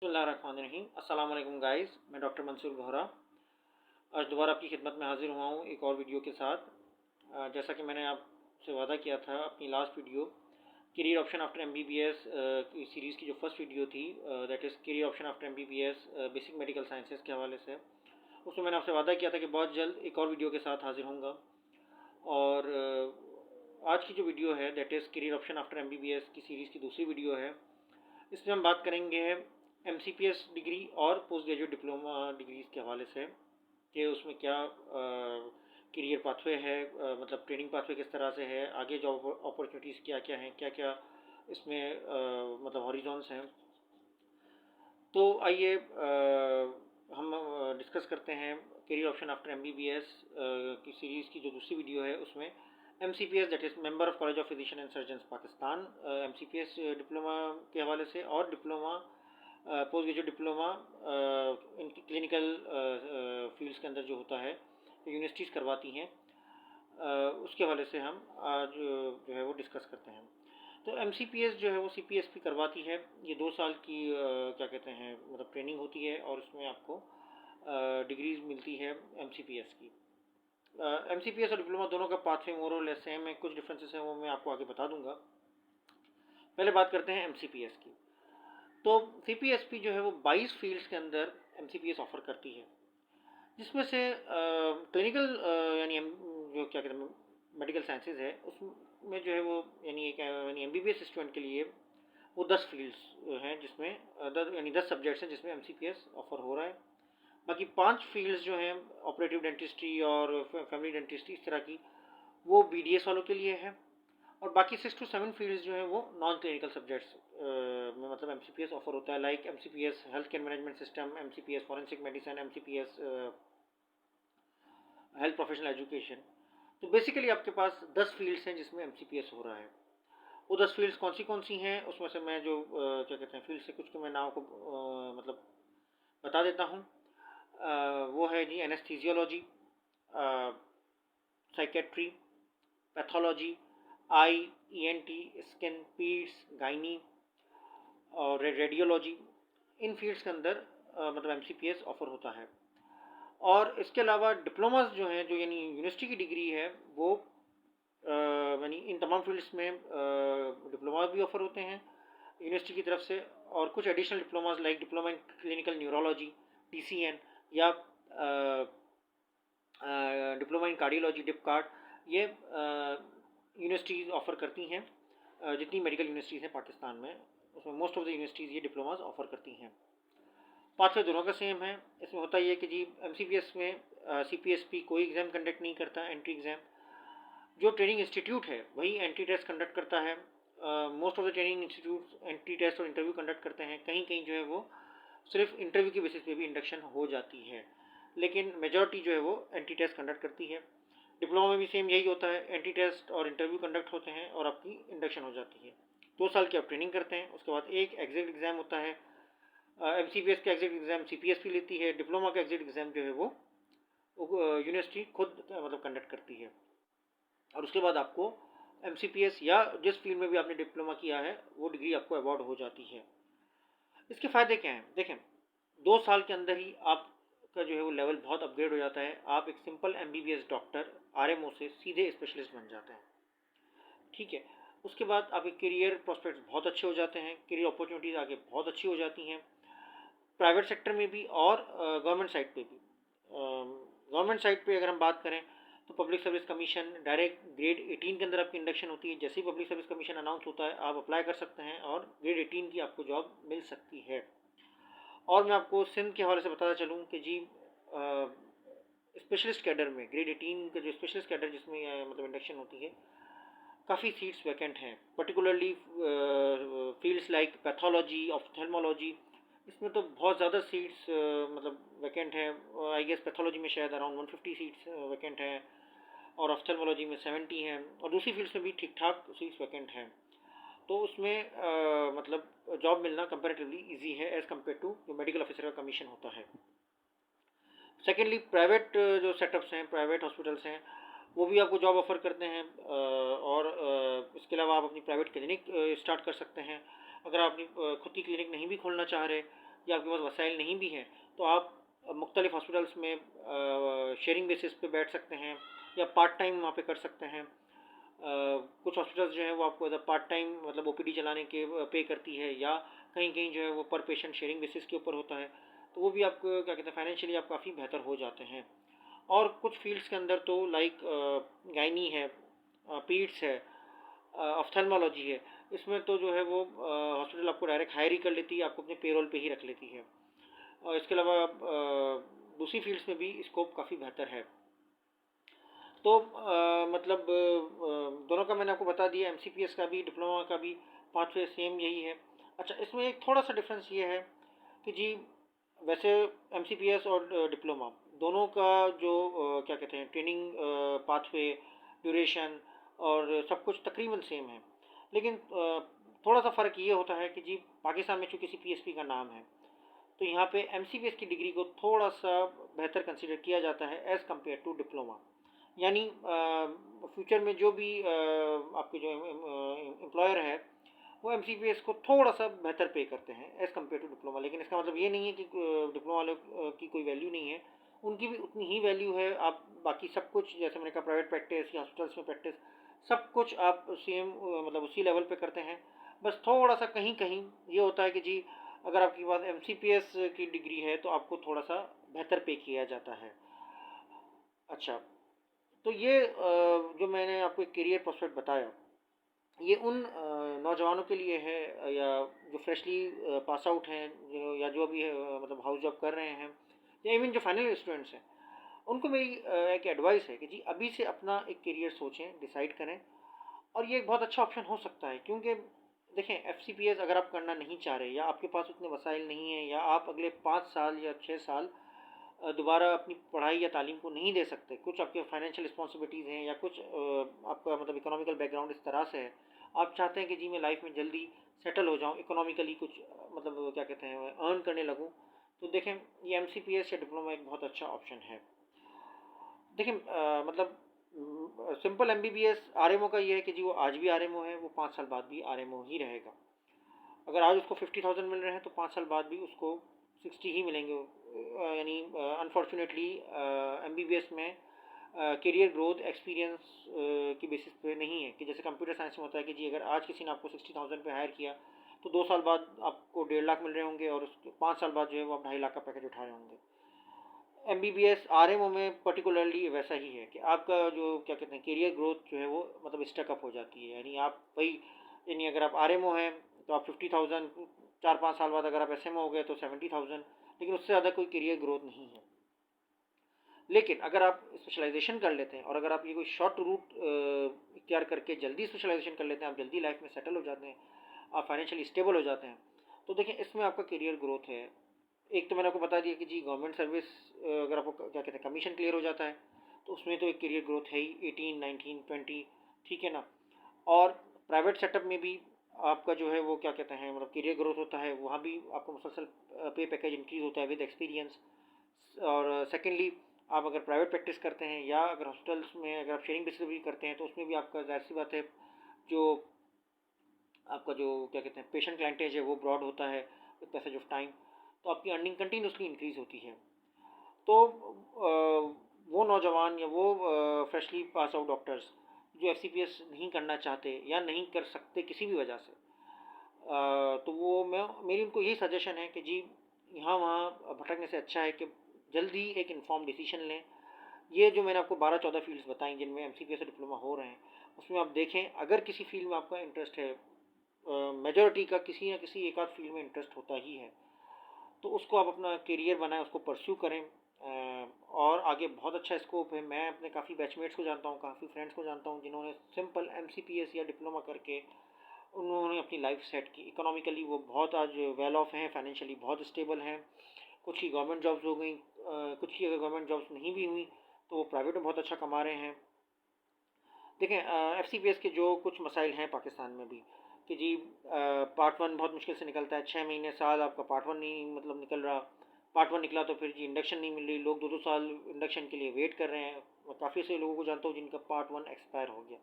बिस्मिल्लाहिर्रहमानिर्रहीम। अस्सलाम वालेकुम गाइस, मैं डॉक्टर मंसूर गोहरा आज दोबारा आपकी खिदमत में हाजिर हुआ हूँ एक और वीडियो के साथ। जैसा कि मैंने आपसे वादा किया था अपनी last video career option after MBBS की सीरीज़ की जो फर्स्ट वीडियो थी, that is career option after MBBS basic medical sciences के हवाले से, उसमें मैंने आपसे वादा किया था कि बहुत जल्द एक और वीडियो के साथ हाजिर होऊंगा। और आज की जो वीडियो है that is career option after MBBS की सीरीज़ की दूसरी वीडियो है। इसमें हम बात करेंगे एमसीपीएस डिग्री और पोस्ट ग्रेजुएट डिप्लोमा डिग्रीज़ के हवाले से कि उसमें क्या करियर पाथवे है, मतलब ट्रेनिंग पाथवे किस तरह से है, आगे जॉब अपॉर्चुनिटीज़ क्या क्या हैं, क्या क्या इसमें मतलब हॉरिजॉन्स हैं। तो आइए हम डिस्कस करते हैं करियर ऑप्शन आफ्टर एमबीबीएस की सीरीज़ की जो दूसरी वीडियो है उसमें MCPS that is member of college of physician and surgeons Pakistan MCPS diploma के हवाले से और डिप्लोमा पोस्ट ग्रेजुएट डिप्लोमा इनकी क्लिनिकल फील्ड्स के अंदर जो होता है यूनिवर्सिटीज़ करवाती हैं, उसके हवाले से हम आज जो है वो डिस्कस करते हैं। तो एमसीपीएस जो है वो सीपीएसपी करवाती है। ये 2 साल की क्या कहते हैं मतलब ट्रेनिंग होती है और उसमें आपको डिग्रीज मिलती है एमसीपीएस की। एमसीपीएस और डिप्लोमा दोनों का पाथवे मोर और लेस सेम है, कुछ डिफरेंसेस हैं वो मैं आपको आगे बता दूंगा। पहले बात करते हैं एमसीपीएस की। तो सीपीएसपी जो है वो 22 फील्ड्स के अंदर एमसीपीएस ऑफर करती है, जिसमें से क्लिनिकल यानी जो क्या कहते हैं मेडिकल साइंसेज है उसमें जो है वो यानी एमबीबीएस स्टूडेंट के लिए वो 10 फील्ड्स हैं जिसमें यानी 10 सब्जेक्ट्स हैं जिसमें एमसीपीएस ऑफर हो रहा है। बाकी 5 फील्ड्स जो हैं ऑपरेटिव डेंटिस्ट्री और फैमिली डेंटिस्ट्री इस तरह की, वो बीडीएस वालों के लिए है। और बाकी 6 to 7 फील्ड्स जो हैं वो नॉन क्लिनिकल सब्जेक्ट्स में मतलब एमसीपीएस ऑफर होता है, like MCPS health care management system, MCPS forensic medicine, MCPS health professional education. तो बेसिकली आपके पास 10 फील्ड्स हैं जिसमें एमसीपीएस हो रहा है। वो 10 फील्ड्स कौन सी हैं उसमें से मैं जो क्या कहते हैं फील्ड से कुछ को मैं नाम को मतलब बता देता हूँ। वो है जी एनेस्थीजियोलॉजी, साइकेट्री, पैथोलॉजी, आई, ईएनटी, स्किन, पीड्स, गाइनी और रेडियोलॉजी। इन फील्ड्स के अंदर मतलब एमसीपीएस ऑफर होता है। और इसके अलावा डिप्लोमास जो हैं, जो यानी यूनिवर्सिटी की डिग्री है, वो यानी इन तमाम फील्ड्स में डिप्लोमा भी ऑफर होते हैं यूनिवर्सिटी की तरफ से, और कुछ additional diplomas like diploma in clinical neurology DCN या डिप्लोमा इन कार्डियोलॉजी डिपकार्ड, ये यूनिवर्सिटीज़ ऑफ़र करती हैं। जितनी मेडिकल यूनिवर्सिटीज़ हैं पाकिस्तान में उसमें मोस्ट ऑफ द यूनिवर्सिटीज़ ये डिप्लोमास ऑफ़र करती हैं। पाथवे दोनों का सेम है। इसमें होता ये है कि जी एमसीपीएस में सीपीएसपी कोई एग्ज़ाम कंडक्ट नहीं करता, एंट्री एग्ज़ाम। जो ट्रेनिंग इंस्टीट्यूट है वही एंट्री टेस्ट कंडक्ट करता है। Most of the training institute entry test और इंटरव्यू कंडक्ट करते हैं। कहीं कहीं जो है वो सिर्फ इंटरव्यू की बेसिस पे भी इंडक्शन हो जाती है, लेकिन मेजॉरिटी जो है वो एंट्री टेस्ट कंडक्ट करती है। डिप्लोमा में भी सेम यही होता है, एंट्री टेस्ट और इंटरव्यू कंडक्ट होते हैं और आपकी इंडक्शन हो जाती है। 2 साल की आप ट्रेनिंग करते हैं, उसके बाद एक एग्जिट एग्ज़ाम होता है। एमसीपीएस का एग्जिट एग्ज़ाम सीपीएसपी लेती है, डिप्लोमा का एग्जिट एग्ज़ाम जो है वो यूनिवर्सिटी खुद मतलब कंडक्ट करती है। और उसके बाद आपको एमसीपीएस या जिस फील्ड में भी आपने डिप्लोमा किया है वो डिग्री आपको अवॉर्ड हो जाती है। इसके फ़ायदे क्या हैं? देखें, 2 साल के अंदर ही आपका जो है वो लेवल बहुत अपग्रेड हो जाता है। आप एक सिंपल एमबीबीएस डॉक्टर आरएमओ से सीधे स्पेशलिस्ट बन जाते हैं। ठीक है, उसके बाद आपके करियर प्रोस्पेक्ट्स बहुत अच्छे हो जाते हैं, करियर अपॉर्चुनिटीज़ आगे बहुत अच्छी हो जाती हैं, प्राइवेट सेक्टर में भी और गवर्नमेंट साइड पे भी। गवर्नमेंट साइड पे अगर हम बात करें तो public service commission direct grade 18 के अंदर आपकी इंडक्शन होती है। जैसे ही पब्लिक सर्विस कमीशन अनाउंस होता है आप अप्लाई कर सकते हैं और ग्रेड 18 की आपको जॉब मिल सकती है। और मैं आपको सिंध के हवाले से बताता चलूँ कि जी स्पेशलिस्ट कैडर में ग्रेड 18 का जो स्पेशलिस्ट कैडर जिसमें मतलब इंडक्शन होती है, काफ़ी सीट्स वैकेंट हैं, particularly fields like pathology, ophthalmology. इसमें तो बहुत ज़्यादा सीट्स मतलब वैकेंट हैं। आई गेस पैथोलॉजी में शायद अराउंड 150 सीट्स वैकेंट हैं और ऑफ्थेल्मोलॉजी में 70 हैं, और दूसरी फील्ड्स में भी ठीक ठाक सीट्स वैकेंट हैं। तो उसमें मतलब जॉब मिलना कंपैरेटिवली इजी है एज़ कम्पेयर टू जो मेडिकल ऑफिसर का कमीशन होता है। सेकेंडली प्राइवेट जो सेटअप्स हैं, प्राइवेट हॉस्पिटल्स हैं, वो भी आपको जॉब ऑफ़र करते हैं। और इसके अलावा आप अपनी प्राइवेट क्लिनिक स्टार्ट कर सकते हैं। अगर आप अपनी खुद की क्लिनिक नहीं भी खोलना चाह रहे या आपके पास वसाइल नहीं भी हैं, तो आप मुख्तलिफ हॉस्पिटल्स में शेयरिंग बेसिस पे बैठ सकते हैं या पार्ट टाइम वहाँ पे कर सकते हैं। कुछ हॉस्पिटल्स जो हैं वो आपको एज अ पार्ट टाइम मतलब ओपीडी चलाने के पे करती है, या कहीं कहीं जो है वो पर पेशेंट शेयरिंग बेसिस के ऊपर होता है, तो वो भी आपको क्या कहते हैं फाइनेंशियली आप काफ़ी बेहतर हो जाते हैं। और कुछ फील्ड्स के अंदर तो लाइक गायनी है, पीड्स है, ऑफ्थेल्मोलॉजी है, इसमें तो जो है वो हॉस्पिटल आपको डायरेक्ट हायर ही कर लेती है, आपको अपने पेरोल पे ही रख लेती है। और इसके अलावा दूसरी फील्ड्स में भी स्कोप काफ़ी बेहतर है। तो मतलब दोनों का मैंने आपको बता दिया, एमसीपीएस का भी डिप्लोमा का भी पाथवे सेम यही है। अच्छा, इसमें एक थोड़ा सा डिफरेंस ये है कि जी वैसे एमसीपीएस और डिप्लोमा दोनों का जो क्या कहते हैं ट्रेनिंग पाथवे, ड्यूरेशन और सब कुछ तकरीबन सेम है, लेकिन थोड़ा सा फ़र्क ये होता है कि जी पाकिस्तान में चूँकि सीपीएसपी का नाम है, तो यहाँ पे एमसीपीएस की डिग्री को थोड़ा सा बेहतर कंसिडर किया जाता है एज़ कम्पेयर टू डिप्लोमा। यानी फ्यूचर में जो भी आपके जो एम्प्लॉयर है वो एमसीपीएस को थोड़ा सा बेहतर पे करते हैं एज़ कम्पेयर टू डिप्लोमा, लेकिन इसका मतलब ये नहीं है कि डिप्लोमा वालों की कोई वैल्यू नहीं है, उनकी भी उतनी ही वैल्यू है। आप बाकी सब कुछ जैसे मैंने कहा प्राइवेट प्रैक्टिस या हॉस्पिटल्स में प्रैक्टिस सब कुछ आप सेम मतलब उसी लेवल पे करते हैं। बस थोड़ा सा कहीं कहीं ये होता है कि जी अगर आपके पास एमसीपीएस की डिग्री है तो आपको थोड़ा सा बेहतर पे किया जाता है। अच्छा, तो ये जो मैंने आपको एक करियर प्रोस्पेक्ट बताया, ये उन नौजवानों के लिए है या जो फ्रेशली पास आउट हैं, जो या जो अभी मतलब हाउस जॉब कर रहे हैं, या इवन जो फाइनल स्टूडेंट्स हैं, उनको मेरी एक एडवाइस है कि जी अभी से अपना एक करियर सोचें, डिसाइड करें। और ये एक बहुत अच्छा ऑप्शन हो सकता है, क्योंकि देखें एफ अगर आप करना नहीं चाह रहे या आपके पास उतने वसाइल नहीं हैं या आप अगले 5 साल या 6 साल दोबारा अपनी पढ़ाई या तालीम को नहीं दे सकते, कुछ आपके फाइनेंशियल रिस्पॉन्सिबिलिटीज़ हैं या कुछ आपका मतलब इकोनॉमिकल बैकग्राउंड इस तरह से है, आप चाहते हैं कि जी मैं लाइफ में जल्दी सेटल हो जाऊं, इकोनॉमिकली कुछ मतलब क्या कहते हैं अर्न करने लगूं, तो देखें ये एमसीपीएस या डिप्लोमा एक बहुत अच्छा ऑप्शन है। देखें मतलब सिंपल एमबीबीएस आरएमओ का ये है कि जी वो आज भी आरएमओ है, वो 5 साल बाद भी आरएमओ ही रहेगा। अगर आज उसको 50,000 मिल रहे हैं तो 5 साल बाद भी उसको 60 ही मिलेंगे। यानी अनफॉर्चुनेटली एमबीबीएस में करियर ग्रोथ एक्सपीरियंस की बेसिस पे नहीं है, कि जैसे कंप्यूटर साइंस में होता है कि जी अगर आज किसी ने आपको 60,000 पे हायर किया तो 2 साल बाद आपको 1.5 लाख मिल रहे होंगे और उसके 5 साल बाद जो है वो आप 2.5 लाख का पैकेज उठा रहे होंगे। एमबीबीएस आरएमओ में पर्टिकुलरली वैसा ही है कि आपका जो क्या कहते हैं करियर ग्रोथ जो है वो मतलब स्टकअप हो जाती है। यानी आप वही, यानी अगर आप आरएमओ हैं तो आप 50,000, 4-5 साल बाद अगर आप एसएमओ हो गए तो 70,000, लेकिन उससे ज़्यादा कोई करियर ग्रोथ नहीं है। लेकिन अगर आप स्पेशलाइजेशन कर लेते हैं और अगर आप ये कोई शॉर्ट रूट इख्तियार करके जल्दी स्पेशलाइजेशन कर लेते हैं, आप जल्दी लाइफ में सेटल हो जाते हैं, आप फाइनेंशियली स्टेबल हो जाते हैं, तो देखिए इसमें आपका करियर ग्रोथ है। एक तो मैंने आपको बता दिया कि जी गवर्नमेंट सर्विस अगर आपको क्या कहते हैं कमीशन क्लियर हो जाता है तो उसमें तो एक करियर ग्रोथ है ही, 18, 19, 20, ठीक है ना। और प्राइवेट सेटअप में भी आपका जो है वो क्या कहते हैं मतलब करियर ग्रोथ होता है, वहाँ भी आपका मुसलसल पे पैकेज इंक्रीज होता है विद एक्सपीरियंस। और सेकेंडली आप अगर प्राइवेट प्रैक्टिस करते हैं या अगर हॉस्पिटल्स में अगर आप शेयरिंग बेसिस भी करते हैं तो उसमें भी आपका जाहिर सी बात है जो आपका जो क्या कहते हैं पेशेंट क्लाइंटेज है वो ब्रॉड होता है विद पैसेज ऑफ टाइम, तो आपकी अर्निंग कंटिन्यूसली इंक्रीज होती है। तो वो नौजवान या वो फ्रेशली पास आउट डॉक्टर्स जो एफ नहीं करना चाहते या नहीं कर सकते किसी भी वजह से, तो वो मैं मेरी उनको यही सजेशन है कि जी यहाँ वहाँ भटकने से अच्छा है कि जल्दी एक इन्फॉर्म डिसीजन लें। ये जो मैंने आपको 12-14 फील्ड्स बताई जिनमें एमसीपीएस और डिप्लोमा हो रहे हैं, उसमें आप देखें अगर किसी फील्ड में आपका इंटरेस्ट है, मेजॉरिटी का किसी न किसी एक आध फील्ड में इंटरेस्ट होता ही है, तो उसको आप अपना करियर बनाएं, उसको परस्यू करें। और आगे बहुत अच्छा स्कोप है। मैं अपने काफ़ी बैचमेट्स को जानता हूँ, काफ़ी फ्रेंड्स को जानता हूँ जिन्होंने सिंपल एमसीपीएस या डिप्लोमा करके उन्होंने अपनी लाइफ सेट की। इकोनॉमिकली वो बहुत आज वेल ऑफ हैं, फाइनेंशियली बहुत स्टेबल हैं। कुछ की गवर्नमेंट जॉब्स हो गई, कुछ की अगर गवर्नमेंट जॉब्स नहीं भी हुई तो वो प्राइवेट में बहुत अच्छा कमा रहे हैं। देखें एफ के जो कुछ मसाइल हैं पाकिस्तान में भी कि जी पार्ट वन बहुत मुश्किल से निकलता है, 6 महीने साल आपका पार्ट वन नहीं मतलब निकल रहा। पार्ट वन निकला तो फिर जी इंडक्शन नहीं मिल रही, लोग 2-2 साल इंडक्शन के लिए वेट कर रहे हैं। मैं काफ़ी से लोगों को जानता हूँ जिनका पार्ट वन एक्सपायर हो गया।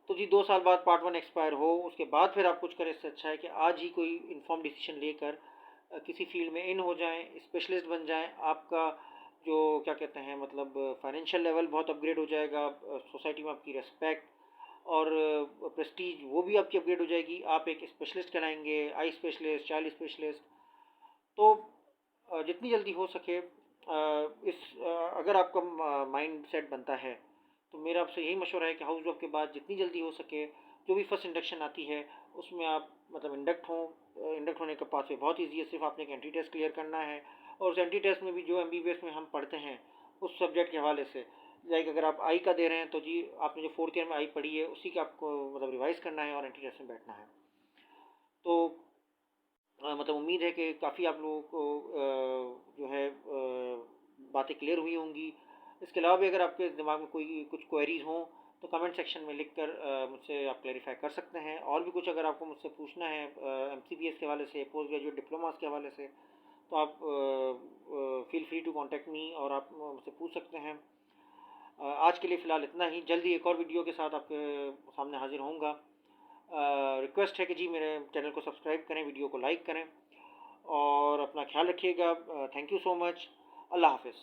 तो जी 2 साल बाद पार्ट वन एक्सपायर हो उसके बाद फिर आप कुछ करें, इससे अच्छा है कि आज ही कोई इन्फॉर्म डिसीजन लेकर किसी फील्ड में इन हो जाएं, स्पेशलिस्ट बन जाएं, आपका जो क्या कहते हैं मतलब फाइनेंशियल लेवल बहुत अपग्रेड हो जाएगा, सोसाइटी में आपकी रिस्पेक्ट और प्रेस्टीज वो भी आपकी अपग्रेड हो जाएगी। आप एक स्पेशलिस्ट कराएंगे, आई स्पेशलिस्ट, चाइल्ड स्पेशलिस्ट। तो जितनी जल्दी हो सके अगर आपका माइंड सेट बनता है तो मेरा आपसे यही मशवरा है कि हाउस जॉब के बाद जितनी जल्दी हो सके जो भी फर्स्ट इंडक्शन आती है उसमें आप मतलब इंडक्ट होने का पाथवे बहुत ईजी है। सिर्फ आपने एक एंट्री टेस्ट क्लियर करना है और उस एंट्री टेस्ट में भी जो एमबीबीएस में हम पढ़ते हैं उस सब्जेक्ट के हवाले से, लाइक अगर आप आई का दे रहे हैं तो जी आपने जो फोर्थ ईयर में आई पढ़ी है उसी का आपको मतलब रिवाइज करना है और एंट्री टेस्ट में बैठना है। तो मतलब उम्मीद है कि काफ़ी आप लोगों को जो है बातें क्लियर हुई होंगी। इसके अलावा भी अगर आपके दिमाग में कोई कुछ क्वेरीज हों तो कमेंट सेक्शन में लिख कर मुझसे आप क्लैरिफाई कर सकते हैं। और भी कुछ अगर आपको मुझसे पूछना है एमसीबीएस के हवाले से, पोस्ट ग्रेजुएट डिप्लोमास के हवाले से, तो आप feel free to contact me और आप मुझसे पूछ सकते हैं। आज के लिए फ़िलहाल इतना ही। जल्दी एक और वीडियो के साथ आपके सामने हाजिर होऊंगा। रिक्वेस्ट है कि जी मेरे चैनल को सब्सक्राइब करें, वीडियो को लाइक करें और अपना ख्याल रखिएगा। Thank you so much. अल्लाह हाफिज़।